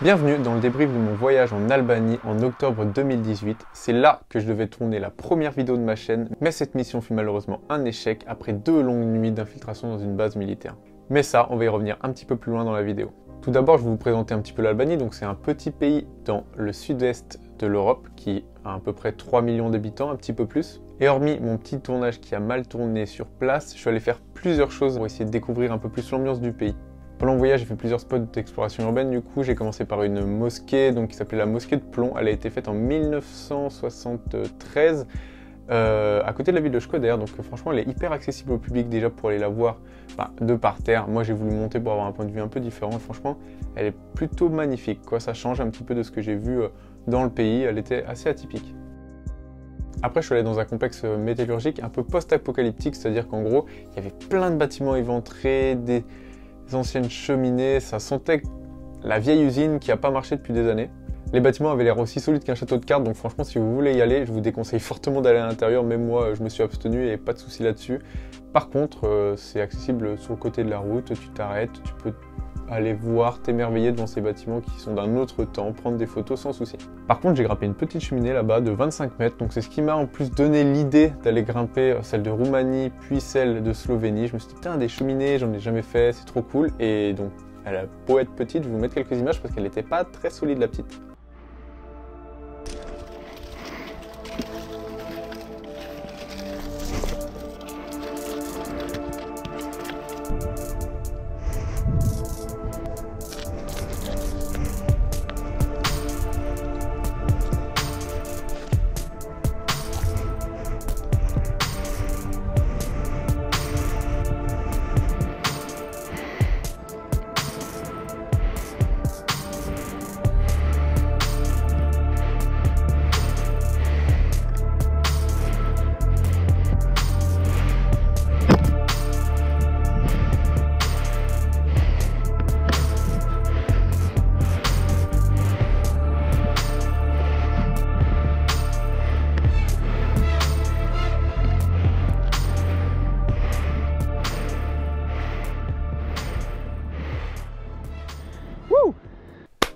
Bienvenue dans le débrief de mon voyage en Albanie en octobre 2018. C'est là que je devais tourner la première vidéo de ma chaîne, mais cette mission fut malheureusement un échec après 2 longues nuits d'infiltration dans une base militaire. Mais ça, on va y revenir un petit peu plus loin dans la vidéo. Tout d'abord, je vais vous présenter un petit peu l'Albanie. Donc c'est un petit pays dans le sud-est de l'Europe qui a à peu près 3 millions d'habitants, un petit peu plus. Et hormis mon petit tournage qui a mal tourné sur place, je suis allé faire plusieurs choses pour essayer de découvrir un peu plus l'ambiance du pays. Pendant le voyage, j'ai fait plusieurs spots d'exploration urbaine. Du coup, j'ai commencé par une mosquée qui s'appelait la mosquée de Plon. Elle a été faite en 1973 à côté de la ville de Shkodër. Donc franchement, elle est hyper accessible au public déjà pour aller la voir de par terre. Moi, j'ai voulu monter pour avoir un point de vue un peu différent. Et franchement, elle est plutôt magnifique, quoi. Ça change un petit peu de ce que j'ai vu dans le pays. Elle était assez atypique. Après, je suis allé dans un complexe métallurgique un peu post-apocalyptique, c'est-à-dire qu'en gros, il y avait plein de bâtiments éventrés, des anciennes cheminées, ça sentait la vieille usine qui n'a pas marché depuis des années. Les bâtiments avaient l'air aussi solides qu'un château de cartes, donc franchement si vous voulez y aller, je vous déconseille fortement d'aller à l'intérieur, même moi je me suis abstenu et pas de souci là-dessus. Par contre, c'est accessible sur le côté de la route, tu t'arrêtes, tu peux aller voir, t'émerveiller devant ces bâtiments qui sont d'un autre temps, prendre des photos sans souci. Par contre, j'ai grimpé une petite cheminée là-bas de 25 mètres, donc c'est ce qui m'a en plus donné l'idée d'aller grimper celle de Roumanie, puis celle de Slovénie. Je me suis dit, putain, des cheminées, j'en ai jamais fait, c'est trop cool. Et donc, elle a beau être petite, je vais vous mettre quelques images parce qu'elle n'était pas très solide la petite.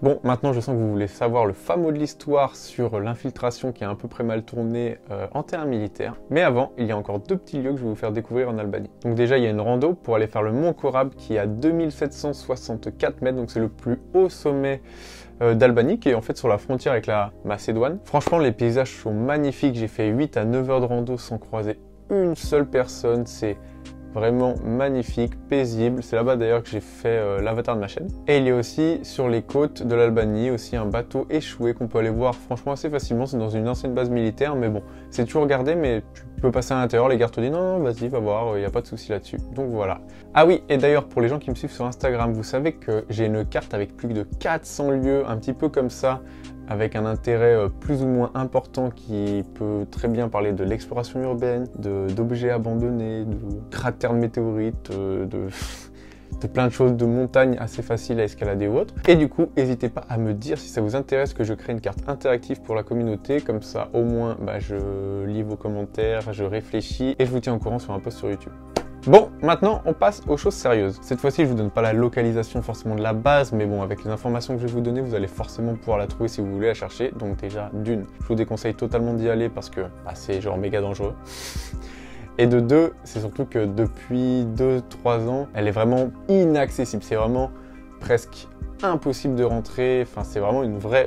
Bon, maintenant je sens que vous voulez savoir le fin mot de l'histoire sur l'infiltration qui a à peu près mal tourné en terrain militaire. Mais avant, il y a encore 2 petits lieux que je vais vous faire découvrir en Albanie. Donc déjà, il y a une rando pour aller faire le mont Korab qui est à 2764 mètres, donc c'est le plus haut sommet d'Albanie qui est en fait sur la frontière avec la Macédoine. Franchement, les paysages sont magnifiques. J'ai fait 8 à 9 heures de rando sans croiser une seule personne. C'est vraiment magnifique, paisible. C'est là-bas d'ailleurs que j'ai fait l'avatar de ma chaîne. Et il y a aussi sur les côtes de l'Albanie aussi un bateau échoué qu'on peut aller voir franchement assez facilement. C'est dans une ancienne base militaire, mais bon, c'est toujours gardé, mais tu peux passer à l'intérieur. Les gardes te disent non, vas-y, va voir, il n'y a pas de souci là-dessus. Donc voilà. Ah oui, et d'ailleurs pour les gens qui me suivent sur Instagram, vous savez que j'ai une carte avec plus de 400 lieux, un petit peu comme ça, avec un intérêt plus ou moins important qui peut très bien parler de l'exploration urbaine, d'objets abandonnés, de cratères de météorites, de plein de choses, de montagnes assez faciles à escalader ou autres. Et du coup, n'hésitez pas à me dire si ça vous intéresse que je crée une carte interactive pour la communauté, comme ça au moins je lis vos commentaires, je réfléchis et je vous tiens au courant sur un post sur YouTube. Bon, maintenant on passe aux choses sérieuses. Cette fois-ci, je vous donne pas la localisation forcément de la base, mais bon, avec les informations que je vais vous donner, vous allez forcément pouvoir la trouver si vous voulez la chercher. Donc déjà, d'une, je vous déconseille totalement d'y aller parce que c'est genre méga dangereux. Et de 2, c'est surtout que depuis 2-3 ans, elle est vraiment inaccessible. C'est vraiment presque impossible de rentrer. Enfin, c'est vraiment une vraie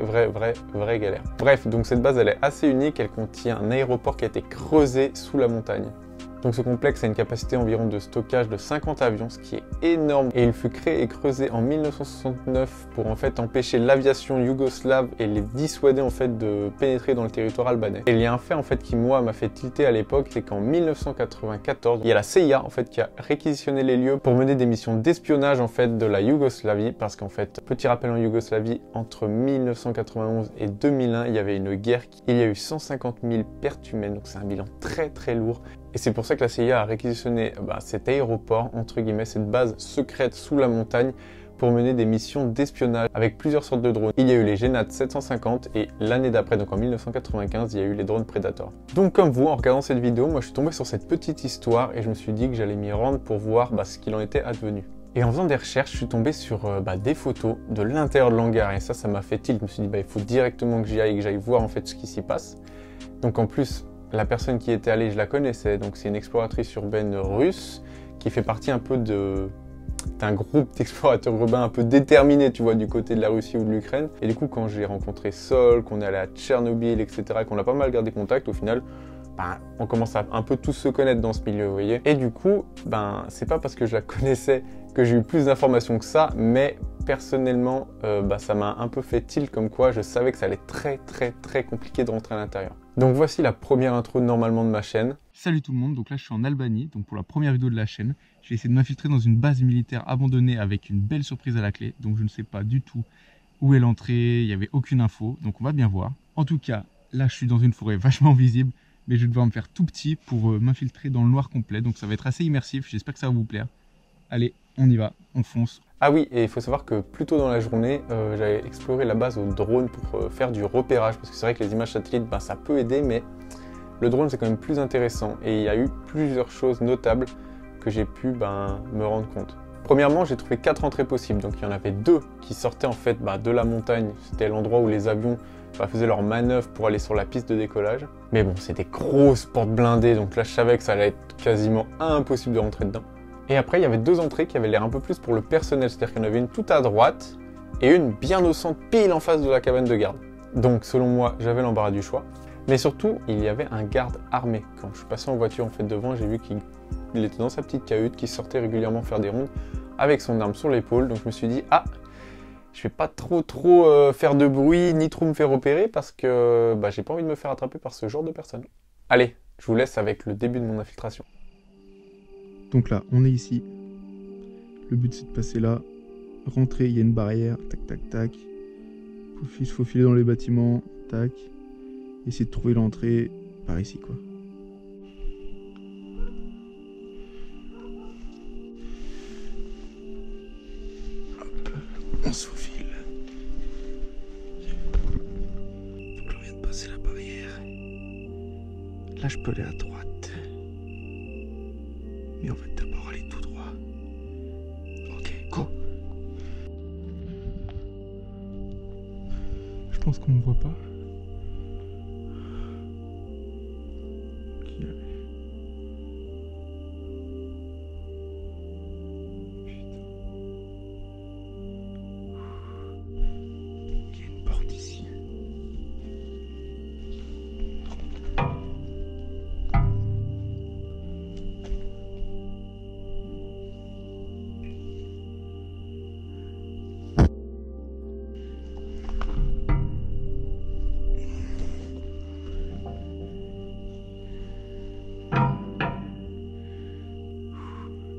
galère. Bref, donc cette base, elle est assez unique. Elle contient un aéroport qui a été creusé sous la montagne. Donc ce complexe a une capacité environ de stockage de 50 avions, ce qui est énorme. Et il fut créé et creusé en 1969 pour en fait empêcher l'aviation yougoslave et les dissuader en fait de pénétrer dans le territoire albanais. Et il y a un fait en fait qui moi m'a fait tilter à l'époque, c'est qu'en 1994, il y a la CIA en fait qui a réquisitionné les lieux pour mener des missions d'espionnage en fait de la Yougoslavie, parce qu'en fait, petit rappel en Yougoslavie, entre 1991 et 2001, il y avait une guerre, il y a eu 150 000 pertes humaines, donc c'est un bilan très très lourd. Et c'est pour ça que la CIA a réquisitionné cet aéroport, entre guillemets, cette base secrète sous la montagne, pour mener des missions d'espionnage avec plusieurs sortes de drones. Il y a eu les GNAT 750 et l'année d'après, donc en 1995, il y a eu les drones Predator. Donc comme vous, en regardant cette vidéo, moi je suis tombé sur cette petite histoire et je me suis dit que j'allais m'y rendre pour voir ce qu'il en était advenu. Et en faisant des recherches, je suis tombé sur des photos de l'intérieur de l'hangar et ça m'a fait tilt. Je me suis dit il faut directement que j'y aille et que j'aille voir en fait ce qui s'y passe. Donc en plus, la personne qui était allée, je la connaissais, donc c'est une exploratrice urbaine russe qui fait partie un peu d'un groupe d'explorateurs urbains un peu déterminés, tu vois, du côté de la Russie ou de l'Ukraine. Et du coup, quand j'ai rencontré Sol, qu'on est allé à Tchernobyl, etc., qu'on a pas mal gardé contact, au final, on commence à un peu tous se connaître dans ce milieu, vous voyez. Et du coup, c'est pas parce que je la connaissais que j'ai eu plus d'informations que ça, mais personnellement, ça m'a un peu fait tilt, comme quoi je savais que ça allait être très compliqué de rentrer à l'intérieur. Donc voici la première intro normalement de ma chaîne. Salut tout le monde, donc là je suis en Albanie, donc pour la première vidéo de la chaîne, j'ai essayé de m'infiltrer dans une base militaire abandonnée avec une belle surprise à la clé, donc je ne sais pas du tout où est l'entrée, il n'y avait aucune info, donc on va bien voir. En tout cas, là je suis dans une forêt vachement visible, mais je vais devoir me faire tout petit pour m'infiltrer dans le noir complet, donc ça va être assez immersif, j'espère que ça va vous plaire. Allez, on y va, on fonce. Ah oui, et il faut savoir que plus tôt dans la journée, j'avais exploré la base au drone pour faire du repérage, parce que c'est vrai que les images satellites, ça peut aider, mais le drone c'est quand même plus intéressant, et il y a eu plusieurs choses notables que j'ai pu me rendre compte. Premièrement, j'ai trouvé 4 entrées possibles, donc il y en avait 2 qui sortaient en fait de la montagne, c'était l'endroit où les avions faisaient leur manœuvre pour aller sur la piste de décollage. Mais bon, c'était des grosses portes blindées, donc là je savais que ça allait être quasiment impossible de rentrer dedans. Et après, il y avait 2 entrées qui avaient l'air un peu plus pour le personnel, c'est-à-dire qu'il y en avait une tout à droite et une bien au centre, pile en face de la cabane de garde. Donc selon moi, j'avais l'embarras du choix. Mais surtout, il y avait un garde armé. Quand je suis passé en voiture en fait devant, j'ai vu qu'il était dans sa petite cahute, qu'il sortait régulièrement faire des rondes avec son arme sur l'épaule. Donc je me suis dit, je vais pas trop faire de bruit, ni trop me faire repérer, parce que j'ai pas envie de me faire attraper par ce genre de personnes. Allez, je vous laisse avec le début de mon infiltration. Donc là, on est ici. Le but c'est de passer là. Rentrer, il y a une barrière. Tac, tac, tac. Faut faufiler dans les bâtiments. Tac. Essayer de trouver l'entrée par ici, quoi. Hop. On se faufile. Donc là, on vient de passer la barrière. Là, je peux aller à droite. Mais on va d'abord aller tout droit. Ok, go. Je pense qu'on ne me voit pas. Qui allait? Putain. Il y a une porte ici.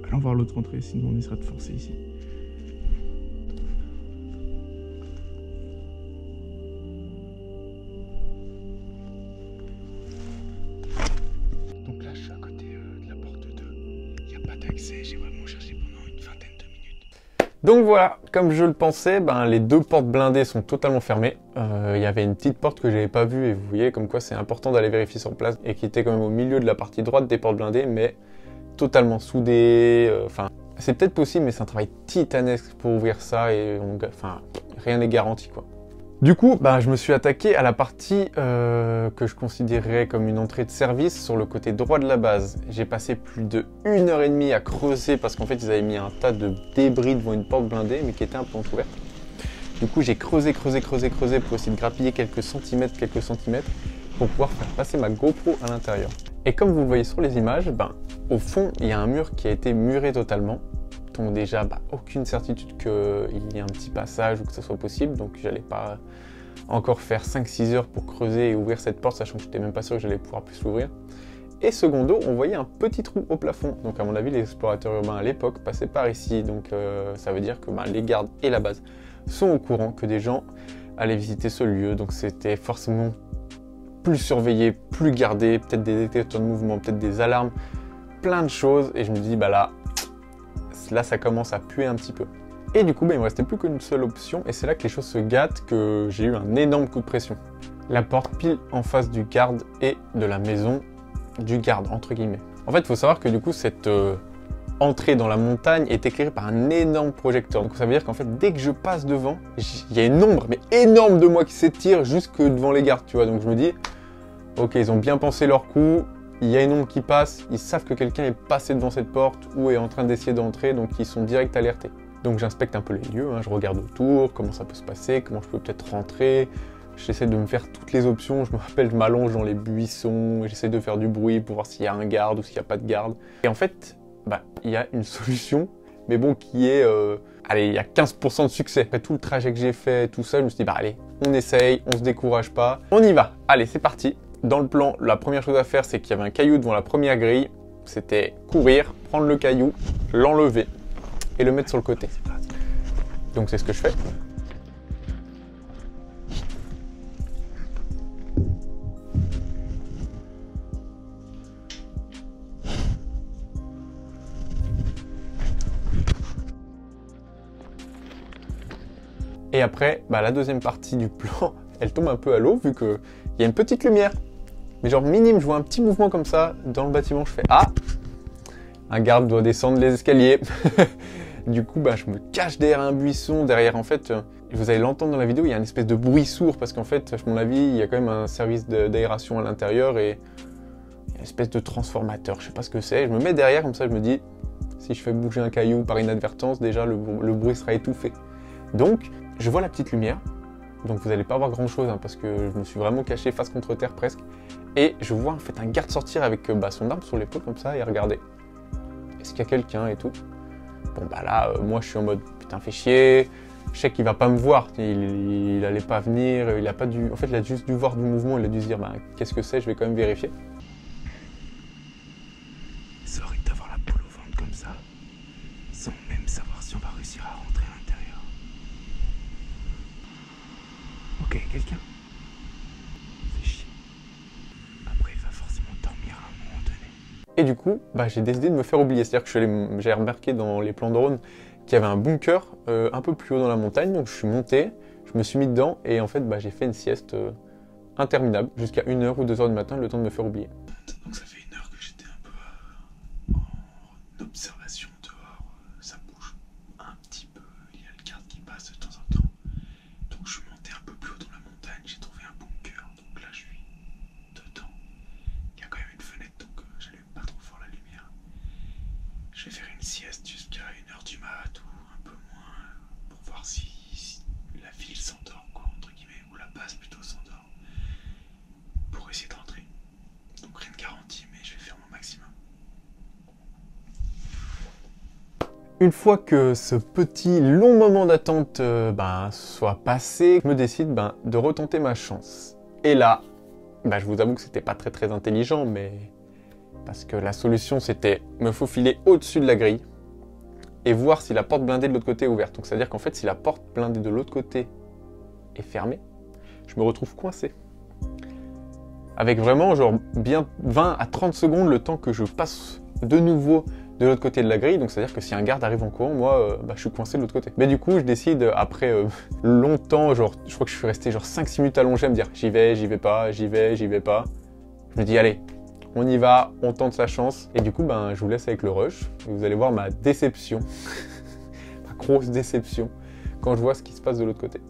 Allons voir l'autre entrée, sinon on essaiera de forcer ici. Donc là, je suis à côté de la porte 2. Il n'y a pas d'accès, j'ai vraiment cherché pendant une vingtaine de minutes. Donc voilà, comme je le pensais, les 2 portes blindées sont totalement fermées. Il y avait une petite porte que j'avais pas vue et vous voyez comme quoi c'est important d'aller vérifier sur place et qui était quand même au milieu de la partie droite des portes blindées, mais totalement soudée. C'est peut-être possible, mais c'est un travail titanesque pour ouvrir ça et rien n'est garanti, quoi. Du coup, je me suis attaqué à la partie que je considérais comme une entrée de service sur le côté droit de la base. J'ai passé plus de 1h30 à creuser parce qu'en fait ils avaient mis un tas de débris devant une porte blindée mais qui était un peu entrouverte. Du coup j'ai creusé pour essayer de grappiller quelques centimètres pour pouvoir faire passer ma GoPro à l'intérieur. Et comme vous le voyez sur les images, Au fond, il y a un mur qui a été muré totalement. Donc déjà, aucune certitude qu'il y ait un petit passage ou que ça soit possible. Donc j'allais pas encore faire 5-6 heures pour creuser et ouvrir cette porte, sachant que j'étais même pas sûr que j'allais pouvoir plus l'ouvrir. Et secondo, on voyait un petit trou au plafond. Donc à mon avis, les explorateurs urbains à l'époque passaient par ici. Donc ça veut dire que les gardes et la base sont au courant que des gens allaient visiter ce lieu. Donc c'était forcément plus surveillé, plus gardé, peut-être des détecteurs de mouvement, peut-être des alarmes, plein de choses. Et je me dis, là ça commence à puer un petit peu. Et du coup, il me restait plus qu'une seule option. Et c'est là que les choses se gâtent, que j'ai eu un énorme coup de pression. La porte pile en face du garde et de la maison du garde, entre guillemets. En fait, il faut savoir que du coup, cette entrée dans la montagne est éclairée par un énorme projecteur. Donc ça veut dire qu'en fait, dès que je passe devant, il y a une ombre, mais énorme de moi qui s'étire jusque devant les gardes, tu vois. Donc je me dis, ok, ils ont bien pensé leur coup, il y a une ombre qui passe, ils savent que quelqu'un est passé devant cette porte ou est en train d'essayer d'entrer, donc ils sont direct alertés. Donc j'inspecte un peu les lieux, je regarde autour, comment ça peut se passer, comment je peux peut-être rentrer. J'essaie de me faire toutes les options, je me rappelle, je m'allonge dans les buissons, j'essaie de faire du bruit pour voir s'il y a un garde ou s'il n'y a pas de garde. Et en fait, il y a une solution, mais bon, qui est... allez, il y a 15% de succès. Après tout le trajet que j'ai fait, tout ça, je me suis dit, allez, on essaye, on se décourage pas. On y va, allez, c'est parti. Dans le plan, la première chose à faire, c'est qu'il y avait un caillou devant la première grille. C'était courir, prendre le caillou, l'enlever et le mettre sur le côté. Donc c'est ce que je fais. Et après, la deuxième partie du plan, elle tombe un peu à l'eau vu qu'il y a une petite lumière. Mais genre minime, je vois un petit mouvement comme ça dans le bâtiment. Je fais « Ah, un garde doit descendre les escaliers !» Du coup, je me cache derrière un buisson. Derrière, en fait, vous allez l'entendre dans la vidéo, il y a une espèce de bruit sourd. Parce qu'en fait, à mon avis, il y a quand même un service d'aération à l'intérieur. Et il y a une espèce de transformateur, je sais pas ce que c'est. Je me mets derrière, comme ça, je me dis, si je fais bouger un caillou par inadvertance, déjà, le bruit sera étouffé. Donc, je vois la petite lumière. Donc vous n'allez pas voir grand chose parce que je me suis vraiment caché face contre terre presque. Et je vois en fait un garde sortir avec son arme sur l'épaule comme ça et regarder. Est-ce qu'il y a quelqu'un et tout. Bon là, moi je suis en mode putain fais chier. Je sais qu'il va pas me voir. Il allait pas venir. Il a pas dû. En fait il a juste dû voir du mouvement. Il a dû se dire qu'est-ce que c'est. Je vais quand même vérifier. C'est horrible d'avoir la boule au ventre comme ça, sans même savoir si on va réussir à rentrer à l'intérieur. Ok, quelqu'un? Fais chier. Après, il va forcément dormir à un moment donné. Et du coup, j'ai décidé de me faire oublier. C'est-à-dire que j'ai remarqué dans les plans de drone qu'il y avait un bunker un peu plus haut dans la montagne. Donc je suis monté, je me suis mis dedans et en fait, j'ai fait une sieste interminable jusqu'à 1h ou 2h du matin, le temps de me faire oublier. Donc ça fait 1 heure que j'étais un peu en observation dehors. Ça bouge un petit peu. Il y a le garde qui passe de temps en temps. Donc je suis monté un peu plus haut dans la montagne. J'ai trouvé un bunker. Donc là je suis dedans. Il y a quand même une fenêtre donc j'allume pas trop fort la lumière. Je vais faire une sieste jusqu'à 1h du mat ou un peu moins pour voir si la ville s'endort entre guillemets, ou la base plutôt s'endort. Pour essayer de rentrer. Donc rien de garanti, mais je vais faire mon maximum. Une fois que ce petit long moment d'attente soit passé, je me décide de retenter ma chance. Et là, je vous avoue que c'était pas très intelligent, mais parce que la solution c'était me faufiler au-dessus de la grille et voir si la porte blindée de l'autre côté est ouverte. Donc c'est à dire qu'en fait si la porte blindée de l'autre côté est fermée, je me retrouve coincé. Avec vraiment genre bien 20 à 30 secondes le temps que je passe de nouveau de l'autre côté de la grille. Donc c'est à dire que si un garde arrive en courant, moi je suis coincé de l'autre côté. Mais du coup je décide après longtemps, je crois que je suis resté 5-6 minutes allongé à me dire j'y vais pas, j'y vais pas. Je me dis allez, on y va, on tente sa chance. Et du coup je vous laisse avec le rush. Et vous allez voir ma déception, ma grosse déception quand je vois ce qui se passe de l'autre côté.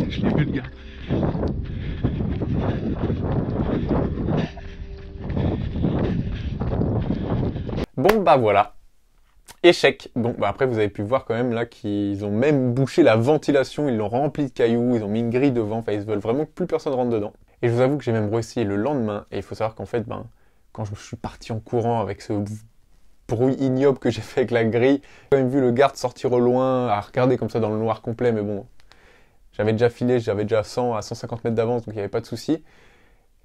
Je l'ai vu le gars. Bon bah voilà, échec. Bon bah après vous avez pu voir quand même là qu'ils ont même bouché la ventilation, ils l'ont rempli de cailloux, ils ont mis une grille devant, enfin ils veulent vraiment que plus personne rentre dedans. Et je vous avoue que j'ai même réussi le lendemain, et il faut savoir qu'en fait, ben, quand je suis parti en courant avec ce bruit ignoble que j'ai fait avec la grille, j'ai quand même vu le garde sortir au loin, à regarder comme ça dans le noir complet, mais bon, j'avais déjà filé, j'avais déjà 100 à 150 mètres d'avance, donc il n'y avait pas de souci.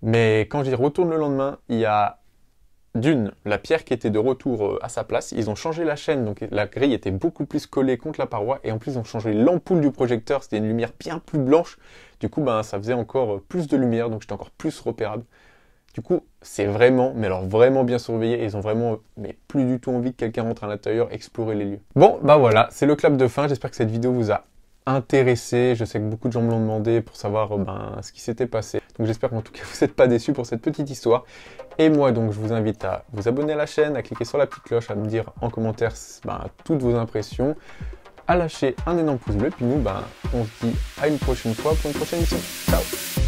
Mais quand j'y retourne le lendemain, il y a d'une, la pierre qui était de retour à sa place, ils ont changé la chaîne, donc la grille était beaucoup plus collée contre la paroi, et en plus ils ont changé l'ampoule du projecteur, c'était une lumière bien plus blanche, du coup ben, ça faisait encore plus de lumière, donc j'étais encore plus repérable. Du coup, c'est vraiment, mais alors vraiment bien surveillé, et ils ont vraiment, mais plus du tout envie que quelqu'un rentre à l'intérieur, explorer les lieux. Bon, bah voilà, c'est le clap de fin, j'espère que cette vidéo vous a intéressé, je sais que beaucoup de gens me l'ont demandé pour savoir ce qui s'était passé. Donc j'espère qu'en tout cas vous n'êtes pas déçus pour cette petite histoire. Et moi donc je vous invite à vous abonner à la chaîne, à cliquer sur la petite cloche, à me dire en commentaire toutes vos impressions, à lâcher un énorme pouce bleu, puis nous on se dit à une prochaine fois pour une prochaine émission. Ciao!